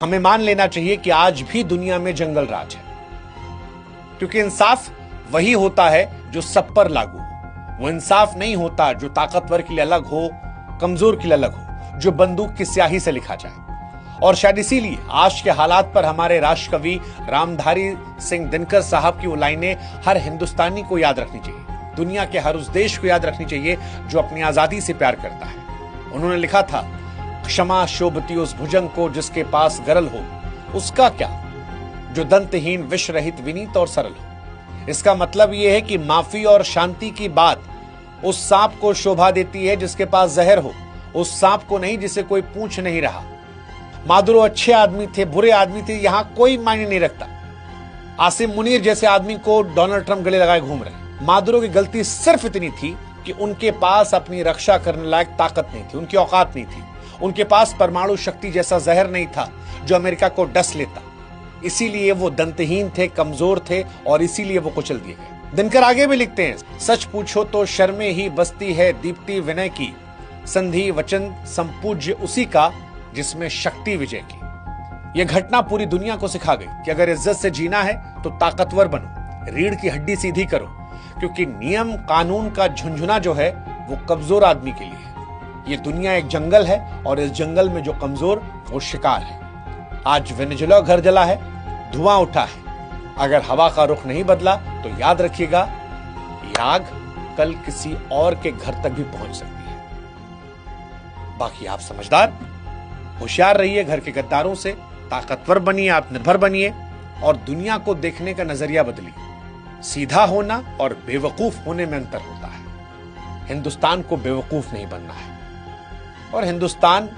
हमें मान लेना चाहिए कि आज भी दुनिया में जंगल राज है, क्योंकि इंसाफ वही होता है जो सब पर लागू हो। वो इंसाफ नहीं होता जो ताकतवर के लिए अलग हो, कमजोर के लिए अलग हो, जो बंदूक की स्याही से लिखा जाए। और शायद इसीलिए आज के हालात पर हमारे राष्ट्रकवि रामधारी सिंह दिनकर साहब की वो लाइनें हर हिंदुस्तानी को याद रखनी चाहिए, दुनिया के हर उस देश को याद रखनी चाहिए जो अपनी आजादी से प्यार करता है। उन्होंने लिखा था, क्षमा शोभती उस भुजंग को जिसके पास गरल हो, उसका क्या जो दंतहीन विष रहित विनीत और सरल हो। इसका मतलब यह है कि माफी और शांति की बात उस सांप को शोभा देती है जिसके पास जहर हो, उस सांप को नहीं जिसे कोई पूछ नहीं रहा। मादुरो अच्छे आदमी थे, बुरे आदमी थे, यहां कोई मायने नहीं रखता। आसिम मुनीर जैसे आदमी को डोनाल्ड ट्रंप गले लगाए घूम रहे। मादुरो की गलती सिर्फ इतनी थी कि उनके पास अपनी रक्षा करने लायक ताकत नहीं थी, उनकी औकात नहीं थी, उनके पास परमाणु शक्ति जैसा जहर नहीं था जो अमेरिका को डस लेता। इसीलिए वो दंतहीन थे, कमजोर थे और इसीलिए वो कुचल दिए गए। दिनकर आगे भी लिखते हैं, सच पूछो तो शर्मे ही बसती है दीप्ति विनय की, संधि वचन संपूज्य उसी का जिसमें शक्ति विजय की। यह घटना पूरी दुनिया को सिखा गई कि अगर इज्जत से जीना है तो ताकतवर बनो, रीढ़ की हड्डी सीधी करो, क्योंकि नियम कानून का झुंझुना जो है वो कमजोर आदमी के लिए है। ये दुनिया एक जंगल है और इस जंगल में जो कमजोर वो शिकार है। आज वेनेजुएला घर जला है, धुआं उठा है। अगर हवा का रुख नहीं बदला तो याद रखिएगा, ये आग कल किसी और के घर तक भी पहुंच सकती है। बाकी आप समझदार, होशियार रहिए घर के गद्दारों से, ताकतवर बनिए, आत्मनिर्भर बनिए और दुनिया को देखने का नजरिया बदलिए। सीधा होना और बेवकूफ होने में अंतर होता है। हिंदुस्तान को बेवकूफ नहीं बनना है। और हिंदुस्तान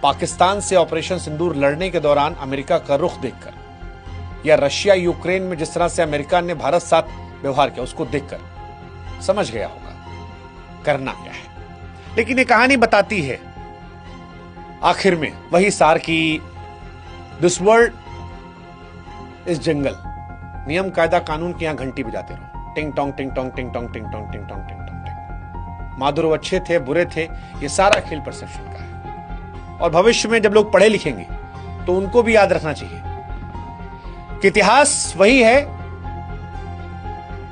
पाकिस्तान से ऑपरेशन सिंदूर लड़ने के दौरान अमेरिका का रुख देखकर, या रशिया यूक्रेन में जिस तरह से अमेरिका ने भारत साथ व्यवहार किया उसको देखकर समझ गया होगा करना क्या है। लेकिन ये कहानी बताती है आखिर में वही सार की दिस वर्ल्ड इस जंगल, नियम कायदा कानून की यहां घंटी बजाते रहो, टिंग टोंग टिंग टोंग टिंग टोंग टिंग टोंग टिंग टोंग टिंग टोंग टिंग। मादुरो अच्छे थे, बुरे थे, ये सारा खेल परसेप्शन का है। और भविष्य में जब लोग पढ़े लिखेंगे तो उनको भी याद रखना चाहिए कि इतिहास वही है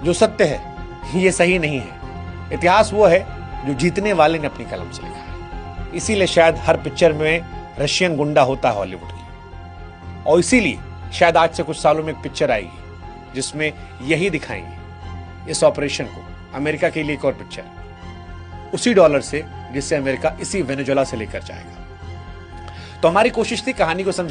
जो सत्य है, ये सही नहीं है। इतिहास वो है जो जीतने वाले ने अपनी कलम से लिखा है। इसीलिए शायद हर पिक्चर में रशियन गुंडा होता है हॉलीवुड की, और इसीलिए शायद आज से कुछ सालों में एक पिक्चर आएगी जिसमें यही दिखाएंगे इस ऑपरेशन को, अमेरिका के लिए एक और पिक्चर उसी डॉलर से जिससे अमेरिका इसी वेनेजुएला से लेकर जाएगा। तो हमारी कोशिश थी कहानी को समझाने